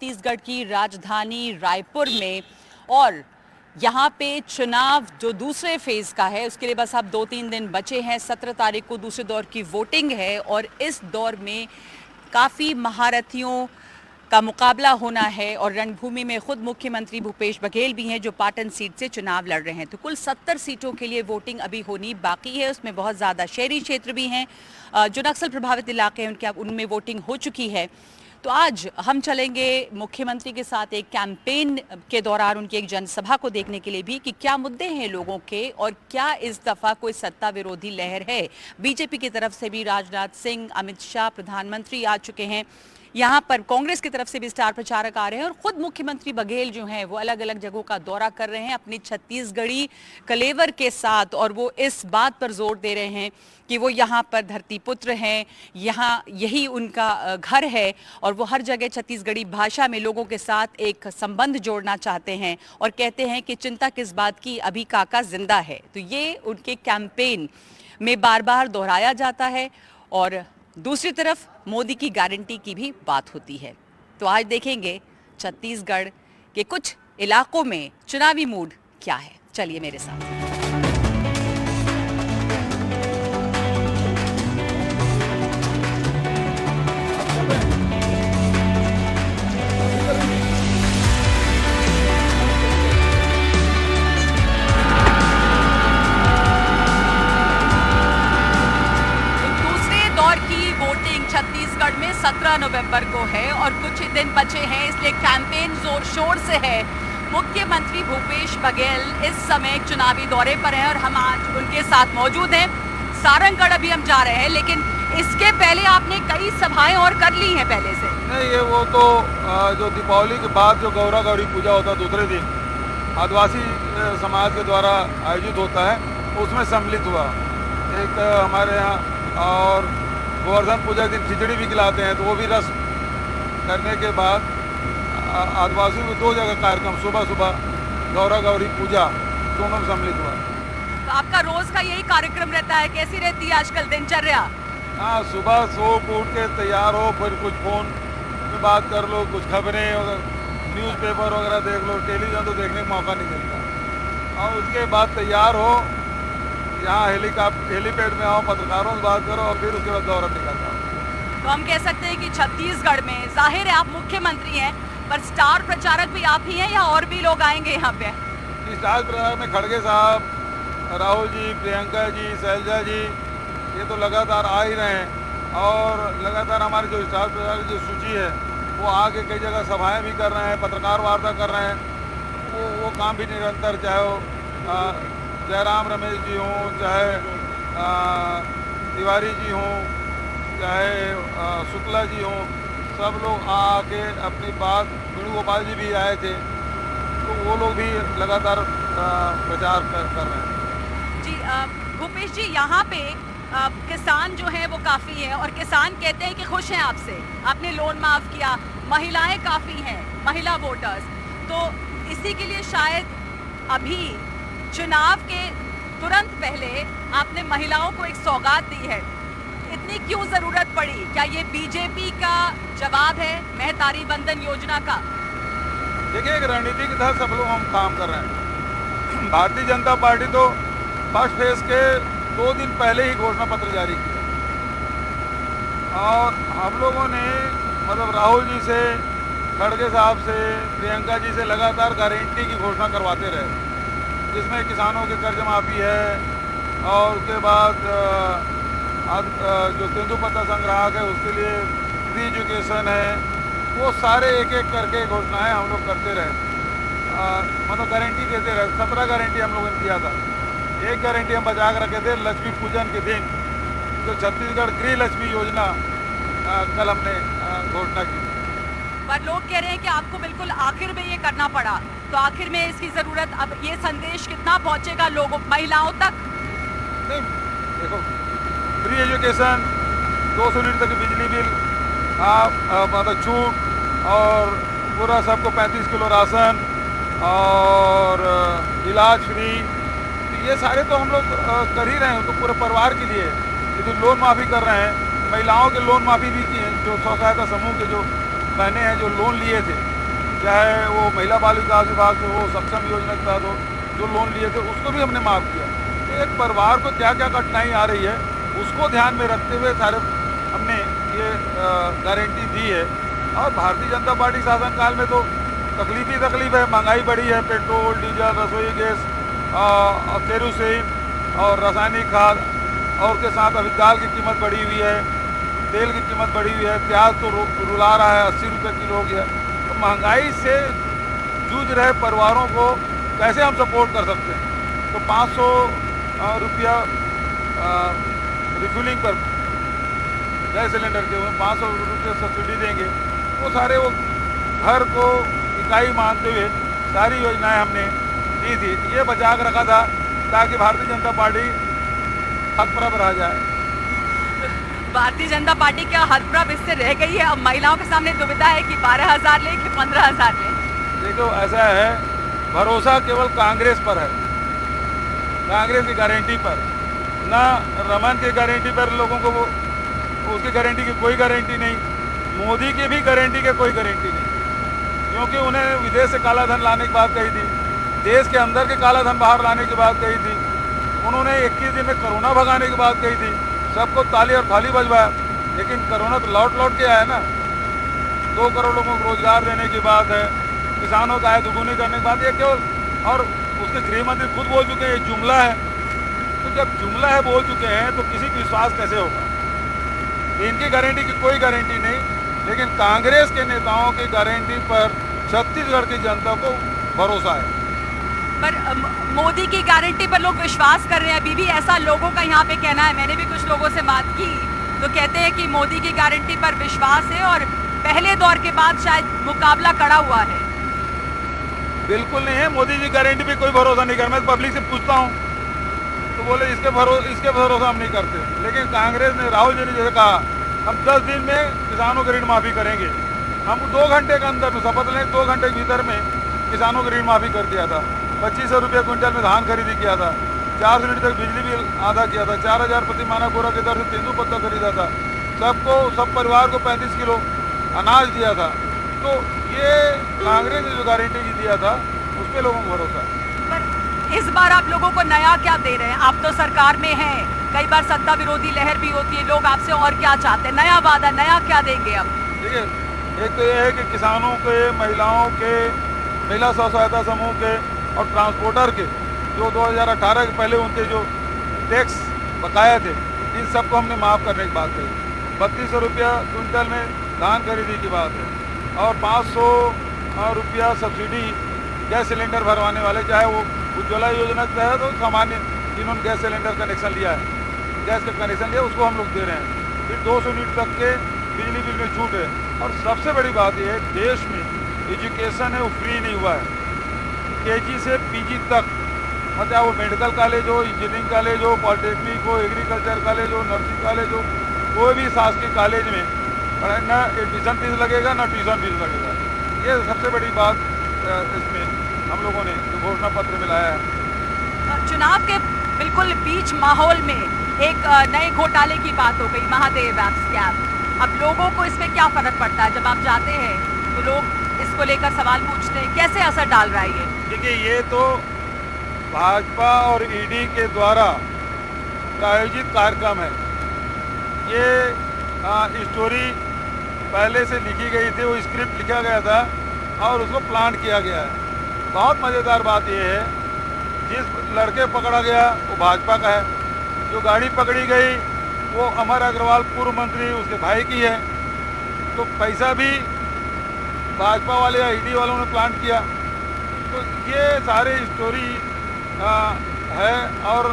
छत्तीसगढ़ की राजधानी रायपुर में। और यहाँ पे चुनाव जो दूसरे फेज का है उसके लिए बस अब 2-3 दिन बचे हैं। 17 तारीख को दूसरे दौर की वोटिंग है और इस दौर में काफ़ी महारथियों का मुकाबला होना है और रणभूमि में खुद मुख्यमंत्री भूपेश बघेल भी हैं जो पाटन सीट से चुनाव लड़ रहे हैं। तो कुल 70 सीटों के लिए वोटिंग अभी होनी बाकी है। उसमें बहुत ज़्यादा शहरी क्षेत्र भी हैं, जो नक्सल प्रभावित इलाके हैं उनमें वोटिंग हो चुकी है। तो आज हम चलेंगे मुख्यमंत्री के साथ एक कैंपेन के दौरान उनकी एक जनसभा को देखने के लिए भी कि क्या मुद्दे हैं लोगों के और क्या इस दफा कोई सत्ता विरोधी लहर है। बीजेपी की तरफ से भी राजनाथ सिंह, अमित शाह, प्रधानमंत्री आ चुके हैं। यहाँ पर कांग्रेस की तरफ से भी स्टार प्रचारक आ रहे हैं और खुद मुख्यमंत्री बघेल जो हैं वो अलग अलग जगहों का दौरा कर रहे हैं अपनी छत्तीसगढ़ी कलेवर के साथ। और वो इस बात पर जोर दे रहे हैं कि वो यहाँ पर धरती पुत्र हैं, यहाँ यही उनका घर है और वो हर जगह छत्तीसगढ़ी भाषा में लोगों के साथ एक संबंध जोड़ना चाहते हैं और कहते हैं कि चिंता किस बात की, अभी काका जिंदा है। तो ये उनके कैंपेन में बार बार दोहराया जाता है। और दूसरी तरफ मोदी की गारंटी की भी बात होती है। तो आज देखेंगे छत्तीसगढ़ के कुछ इलाकों में चुनावी मूड क्या है। चलिए मेरे साथ। छत्तीसगढ़ में 17 नवंबर को है और कुछ ही दिन बचे हैं, इसलिए कैंपेन जोर शोर से है। मुख्यमंत्री भूपेश बघेल इस समय चुनावी दौरे पर हैं और हम आज उनके साथ मौजूद हैं। सारंगगढ़ अभी हम जा रहे हैं, लेकिन इसके पहले आपने कई सभाएं और कर ली हैं पहले से। नहीं, ये वो तो जो दीपावली के बाद जो गौरा गौरी पूजा होता है दूसरे दिन आदिवासी समाज के द्वारा आयोजित होता है, उसमें सम्मिलित हुआ। एक हमारे यहाँ और गोवर्धन पूजा के दिन खिचड़ी भी खिलाते हैं, तो वो भी रस्म करने के बाद आदिवासी में 2 जगह कार्यक्रम, सुबह सुबह गौरा गौरी पूजा, दोनों में सम्मिलित हुआ। तो आपका रोज का यही कार्यक्रम रहता है, कैसी रहती है आजकल दिनचर्या? हाँ, सुबह सो उठ के तैयार हो, फिर कुछ फ़ोन में बात कर लो, कुछ खबरें, न्यूज़पेपर वगैरह देख लो। टेलीविज़न तो देखने का मौका नहीं मिलता। और उसके बाद तैयार हो, यहाँ हेलीपैड में आओ, पत्रकारों से बात करो और फिर उसके बाद दौरा निकल जाओ। तो हम कह सकते हैं कि छत्तीसगढ़ में जाहिर है आप मुख्यमंत्री हैं, पर स्टार प्रचारक भी आप ही हैं या और भी लोग आएंगे यहाँ पे? स्टार प्रचारक में खड़गे साहब, राहुल जी, प्रियंका जी, शैलजा जी, ये तो लगातार आ ही रहे हैं। और लगातार हमारे जो स्टार प्रचारक की सूची है वो आके कई जगह सभाएँ भी कर रहे हैं, पत्रकार वार्ता कर रहे हैं। वो काम भी निरंतर, चाहे वो जयराम रमेश जी हों, चाहे तिवारी जी हों, चाहे शुक्ला जी हों, सब लोग आके अपनी बात, वेणुगोपाल जी भी आए थे, तो वो लोग भी लगातार प्रचार कर रहे हैं। जी भूपेश जी, यहाँ पे किसान जो हैं वो काफ़ी हैं और किसान कहते हैं कि खुश हैं आपसे, आपने लोन माफ़ किया, महिलाएं काफ़ी हैं, महिला वोटर्स, तो इसी के लिए शायद अभी चुनाव के तुरंत पहले आपने महिलाओं को एक सौगात दी है। इतनी क्यों जरूरत पड़ी? क्या ये बीजेपी का जवाब है महतारी बंधन योजना का? देखिए, एक रणनीति के तहत सब लोग हम काम कर रहे हैं। भारतीय जनता पार्टी तो फर्स्ट फेज के 2 दिन पहले ही घोषणा पत्र जारी किया और हम लोगों ने मतलब राहुल जी से, खड़गे साहब से, प्रियंका जी से लगातार गारंटी की घोषणा करवाते रहे, जिसमें किसानों के कर्ज माफ़ी है और उसके बाद जो तेंदुपत्ता संग्राहक है उसके लिए फ्री एजुकेशन है। वो सारे एक एक करके घोषणाएं हम लोग करते रहे, मतलब गारंटी देते रहे। 17 गारंटी हम लोगों ने दिया था। एक गारंटी हम बचा कर रखे थे लक्ष्मी पूजन के दिन, जो छत्तीसगढ़ गृह लक्ष्मी योजना कल हमने घोषणा की। पर लोग कह रहे हैं कि आपको बिल्कुल आखिर में ये करना पड़ा, तो आखिर में इसकी ज़रूरत, अब ये संदेश कितना पहुंचेगा लोगों, महिलाओं तक? नहीं, देखो, फ्री एजुकेशन, 200 यूनिट तक बिजली बिल, मतलब छूट, और पूरा सबको 35 किलो राशन और इलाज फ्री, तो ये सारे तो हम लोग कर ही रहे हैं। तो पूरे परिवार के लिए यदि लोन माफ़ी कर रहे हैं, महिलाओं के लोन माफ़ी भी की है, जो स्व सहायता समूह के जो बहनें हैं जो लोन लिए थे चाहे वो महिला बाल विकास विभाग से हो, सक्षम योजना के तहत हो, जो लोन लिए थे उसको भी हमने माफ़ किया। तो एक परिवार को क्या क्या कठिनाई आ रही है उसको ध्यान में रखते हुए सारे हमने ये गारंटी दी है। और भारतीय जनता पार्टी शासनकाल में तो तकलीफ ही तकलीफ है, महंगाई बढ़ी है, पेट्रोल, डीजल, रसोई गैस, केरोसिन और रासायनिक खाद, और उसके साथ अभी दाल की कीमत बढ़ी हुई है, तेल की कीमत बढ़ी हुई है, प्याज तो रुला रहा है, 80 रुपये किलो हो गया। तो महंगाई से जूझ रहे परिवारों को कैसे हम सपोर्ट कर सकते हैं? तो 500 रुपया रिफिलिंग पर गैस सिलेंडर के हुए 500 रुपये सब्सिडी देंगे। वो सारे वो घर को इकाई मानते हुए सारी योजनाएं हमने दी थी। ये बचा के रखा था ताकि भारतीय जनता पार्टी हतप्रभ रह जाए। भारतीय जनता पार्टी क्या हतप्रभ इससे रह गई है? अब महिलाओं के सामने दुविधा है कि 12,000 ले कि 15,000 ले। देखो ऐसा है, भरोसा केवल कांग्रेस पर है, कांग्रेस की गारंटी पर, ना रमन की गारंटी पर लोगों को वो उसकी गारंटी की कोई गारंटी नहीं, मोदी की भी गारंटी की कोई गारंटी नहीं, क्योंकि उन्हें विदेश से काला धन लाने की बात कही थी, देश के अंदर के काला धन बाहर लाने की बात कही थी, उन्होंने 21 दिन में कोरोना भगाने की बात कही थी, सबको ताली और थाली बजवाया, लेकिन कोरोना तो लौट लौट के आया ना। 2 करोड़ लोगों को रोजगार देने की बात है, किसानों का आय दुगुनी करने की बात, ये केवल, और उसके गृह मंत्री खुद बोल चुके हैं ये जुमला है। तो जब जुमला है बोल चुके हैं तो किसी की विश्वास कैसे होगा? इनकी गारंटी की कोई गारंटी नहीं, लेकिन कांग्रेस के नेताओं की गारंटी पर छत्तीसगढ़ की जनता को भरोसा है। पर मोदी की गारंटी पर लोग विश्वास कर रहे हैं अभी भी, ऐसा लोगों का यहाँ पे कहना है। मैंने भी कुछ लोगों से बात की तो कहते हैं कि मोदी की गारंटी पर विश्वास है और पहले दौर के बाद शायद मुकाबला कड़ा हुआ है। बिल्कुल नहीं है, मोदी जी गारंटी पे कोई भरोसा नहीं कर। मैं पब्लिक से पूछता हूँ तो बोले इसके भरोसा हम नहीं करते। लेकिन कांग्रेस ने, राहुल जी ने जैसे कहा हम 10 दिन में किसानों की ऋण माफ़ी करेंगे, हम 2 घंटे के अंदर में शपथ लें, 2 घंटे के भीतर में किसानों की ऋण माफ़ी कर दिया था। 2500 रुपये क्विंटल में धान खरीदी किया था, 400 यूनिट तक बिजली बिल आधा किया था, 4000 प्रति माना बोरा की दर से तेंदूपत्ता खरीदा था, सब परिवार को 35 किलो अनाज दिया था। तो ये कांग्रेस ने जो गारंटी दिया था उस पर लोगों को भरोसा है। पर इस बार आप लोगों को नया क्या दे रहे हैं? आप तो सरकार में हैं, कई बार सत्ता विरोधी लहर भी होती है, लोग आपसे और क्या चाहते हैं? नया वादा, नया क्या देंगे अब? देखिए, एक तो ये है कि किसानों के, महिलाओं के, महिला स्व सहायता समूह के और ट्रांसपोर्टर के जो 2018 के पहले उनके जो टैक्स बकाया थे, इन सबको हमने माफ़ करने की बात कही। 3200 रुपया क्विंटल में धान खरीदी की बात है और 500 रुपया सब्सिडी गैस सिलेंडर भरवाने वाले, चाहे वो उज्ज्वला योजना के तहत हो, सामान्य जिन्होंने गैस सिलेंडर कनेक्शन लिया है, गैस का कनेक्शन लिया, उसको हम लोग दे रहे हैं। फिर 200 यूनिट तक के बिजली बिल में छूट है। और सबसे बड़ी बात यह है, देश में एजुकेशन है वो फ्री नहीं हुआ है, KG से PG तक, मतलब वो मेडिकल कॉलेज हो, इंजीनियरिंग कॉलेज हो, पॉलिटेक्निक हो, एग्रीकल्चर कॉलेज हो, नर्सिंग कॉलेज हो, कोई भी शासकीय कॉलेज में न एडमिशन फीस लगेगा न ट्यूशन फीस लगेगा। ये सबसे बड़ी बात इसमें हम लोगों ने जो घोषणा पत्र में लाया है। चुनाव के बिल्कुल बीच माहौल में एक नए घोटाले की बात हो गई, महादेव ऐप स्कैम। अब लोगों को इस पर क्या फर्क पड़ता है? जब आप जाते हैं तो लोग इसको लेकर सवाल पूछते हैं, कैसे असर डाल रहा है ये? देखिए, ये तो भाजपा और ED के द्वारा प्रायोजित कार्यक्रम है। ये स्टोरी पहले से लिखी गई थी, वो स्क्रिप्ट लिखा गया था और उसको प्लान किया गया है। बहुत मज़ेदार बात यह है, जिस लड़के पकड़ा गया वो भाजपा का है, जो गाड़ी पकड़ी गई वो अमर अग्रवाल पूर्व मंत्री उसके भाई की है। तो पैसा भी भाजपा वाले या ED वालों ने प्लान किया। तो ये सारी स्टोरी है। और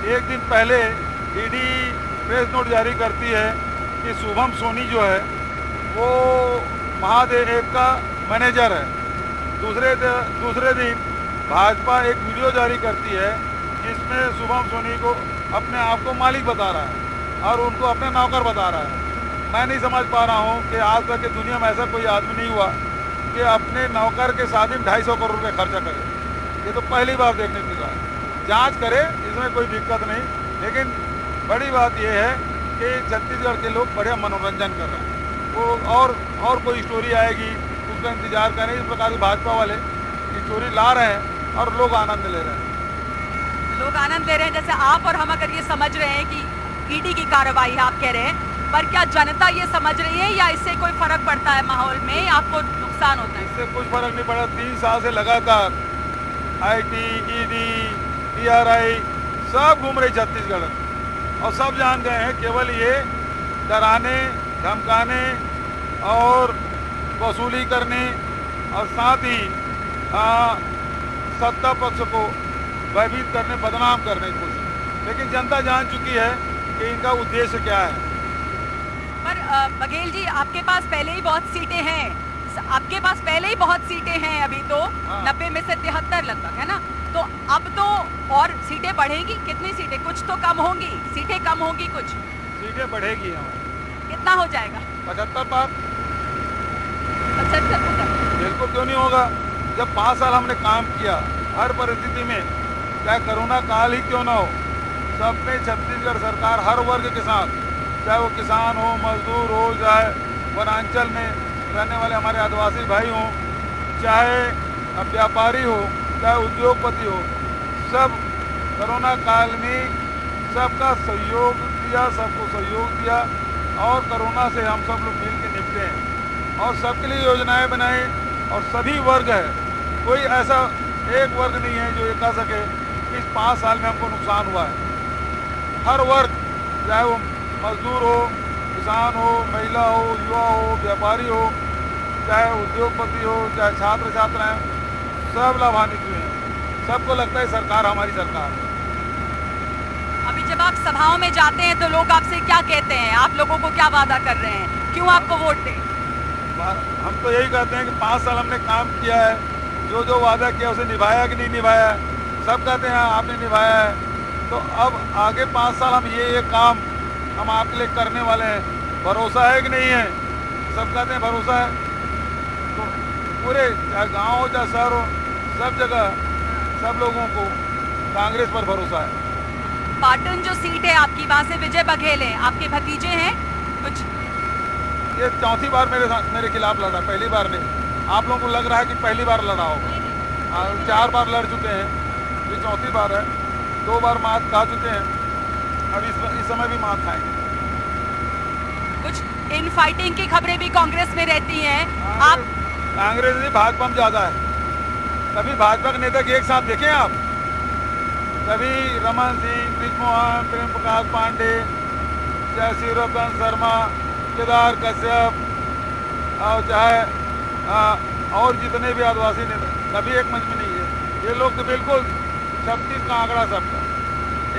एक दिन पहले ED प्रेस नोट जारी करती है कि शुभम सोनी जो है वो महादेव ऐप का मैनेजर है। दूसरे दिन भाजपा एक वीडियो जारी करती है जिसमें शुभम सोनी को अपने आप को मालिक बता रहा है और उनको अपने नौकर बता रहा है। मैं नहीं समझ पा रहा हूँ कि आज तक की दुनिया में ऐसा कोई आदमी नहीं हुआ कि अपने नौकर के साथ ही 250 करोड़ रुपये खर्चा करे। ये तो पहली बार देखने मिल रहा है। जांच करे, इसमें कोई दिक्कत नहीं, लेकिन बड़ी बात यह है कि छत्तीसगढ़ के लोग बढ़िया मनोरंजन कर रहे हैं। वो और कोई स्टोरी आएगी, उसका इंतजार करें। इस प्रकार से भाजपा वाले की चोरी ला रहे हैं और लोग आनंद ले रहे हैं। लोग आनंद ले रहे हैं, जैसे आप और हम अगर ये समझ रहे हैं कि ईडी की कार्रवाई है, आप कह रहे हैं, पर क्या जनता ये समझ रही है या इससे कोई फर्क पड़ता है माहौल में, आपको नुकसान होता है? इससे कुछ फर्क नहीं पड़ा। 3 साल से लगातार IT, ED, TRI सब घूम रही छत्तीसगढ़ और सब जान गए हैं केवल ये डराने, धमकाने और वसूली करने और साथ ही सत्ता पक्ष को भयभीत करने, बदनाम करने की कोशिश। लेकिन जनता जान चुकी है कि इनका उद्देश्य क्या है। पर बघेल जी, आपके पास पहले ही बहुत सीटें हैं, आपके पास पहले ही बहुत सीटें हैं अभी तो। हाँ। 90 में से 73 लगभग है ना, तो अब तो और सीटें बढ़ेगी। कितनी सीटें? कुछ तो कम होंगी, सीटें कम होंगी, कुछ सीटें बढ़ेगी हमारी। कितना हो जाएगा? 75 पार। 75? बिल्कुल क्यों नहीं होगा। जब 5 साल हमने काम किया, हर परिस्थिति में, चाहे कोरोना काल ही क्यों ना हो, सब में छत्तीसगढ़ सरकार हर वर्ग के साथ, चाहे वो किसान हो, मजदूर हो, चाहे वनांचल में रहने वाले हमारे आदिवासी भाई हों, चाहे व्यापारी हो, चाहे उद्योगपति हो, सब कोरोना काल में सबका सहयोग दिया, सबको सहयोग दिया और कोरोना से हम सब लोग मिल के निपटे हैं और सबके लिए योजनाएं बनाए और सभी वर्ग है। कोई ऐसा एक वर्ग नहीं है जो ये कह सके इस 5 साल में हमको नुकसान हुआ है। हर वर्ग, चाहे वो मजदूर हो, किसान हो, महिला हो, युवा हो, व्यापारी हो, चाहे उद्योगपति हो, चाहे छात्र छात्राएं, सब लाभान्वित हुए हैं। सबको लगता है सरकार हमारी सरकार है। अभी जब आप सभाओं में जाते हैं तो लोग आपसे क्या कहते हैं? आप लोगों को क्या वादा कर रहे हैं? क्यों आपको वोट दें? हम तो यही कहते हैं कि 5 साल हमने काम किया है, जो जो वादा किया उसे निभाया कि नहीं निभाया। सब कहते हैं आपने निभाया है, तो अब आगे 5 साल हम ये काम हम आपके लिए करने वाले हैं। भरोसा है कि नहीं है? सब कहते हैं भरोसा है। तो पूरे, चाहे गाँव हो चाहे शहर हो, सब जगह सब लोगों को कांग्रेस पर भरोसा है। पाटन जो सीट है आपकी, वहाँ से विजय बघेल हैं, आपके भतीजे हैं कुछ? ये 4थी बार मेरे खिलाफ लड़ा, पहली बार नहीं। आप लोगों को लग रहा है कि पहली बार लड़ा होगा। 4 बार लड़ चुके हैं, ये 4थी बार है। 2 बार मात खा चुके हैं, अब इस समय भी मात खाएंगे। कुछ इन फाइटिंग की खबरें भी कांग्रेस में रहती हैं। आप कांग्रेस नहीं, भाजपा में ज्यादा है। कभी भाजपा के नेता के एक साथ देखे आप? कभी रमन सिंह, ब्रिजमोहन, प्रेम प्रकाश पांडे, चाहे शिवरतन शर्मा, केदार कश्यप और चाहे और जितने भी आदिवासी नेता, कभी एक मंच में नहीं है। ये लोग तो बिल्कुल 36 का आंकड़ा सबका,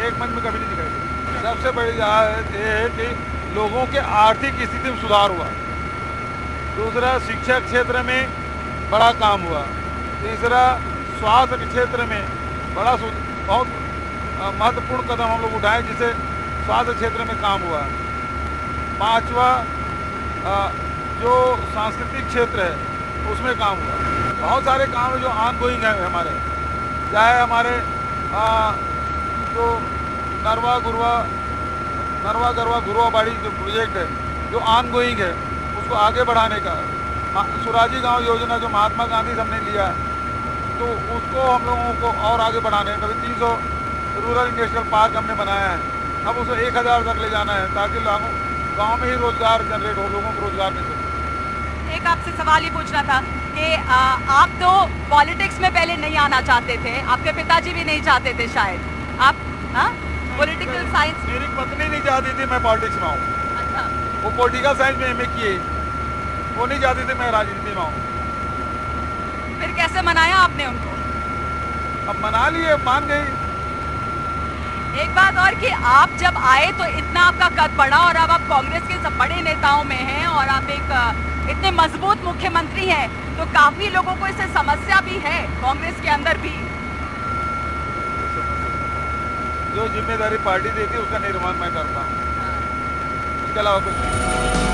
एक मंच में कभी नहीं दिखाई। सबसे बड़ी बात ये है कि लोगों के आर्थिक स्थिति में सुधार हुआ। दूसरा, शिक्षा क्षेत्र में बड़ा काम हुआ। तीसरा, स्वास्थ्य के क्षेत्र में बहुत महत्वपूर्ण कदम हम लोग उठाए, जिससे स्वास्थ्य क्षेत्र में काम हुआ। 5वां, जो सांस्कृतिक क्षेत्र है उसमें काम हुआ। बहुत सारे काम जो ऑन गोइंग है हमारे, चाहे हमारे जो नरवा गरवा गुरुआबाड़ी जो प्रोजेक्ट है जो ऑन गोइंग है, उसको आगे बढ़ाने का। सुराजी गांव योजना जो महात्मा गांधी से हमने लिया है, तो उसको हम लोगों को और आगे बढ़ाने। कभी 300 रूरल इंडस्ट्रियल पार्क हमने बनाया है, अब उसे 1000 तक ले जाना है, ताकि गांव में ही रोजगार जनरेट हो, लोगों को रोजगार मिल सके। एक आपसे सवाल ये पूछना था कि आप तो पॉलिटिक्स में पहले नहीं आना चाहते थे, आपके पिताजी भी नहीं चाहते थे शायद, आप पॉलिटिकल साइंस? मेरी पत्नी नहीं चाहती थी मैं पॉलिटिक्स में आऊँ। अच्छा। वो पॉलिटिकल साइंस में MA किए, वो नहीं चाहती थी मैं राजनीति में आऊँ। फिर कैसे मनाया आपने उनको? अब मना लिए, मान गई। एक बात और कि आप जब आए तो इतना आपका कद बढ़ा और अब आप कांग्रेस के सब बड़े नेताओं में हैं और आप एक इतने मजबूत मुख्यमंत्री हैं, तो काफी लोगों को इससे समस्या भी है कांग्रेस के अंदर भी। जो जिम्मेदारी पार्टी देती है उसका निर्वहन मैं करता हूँ, इसके अलावा कुछ नहीं।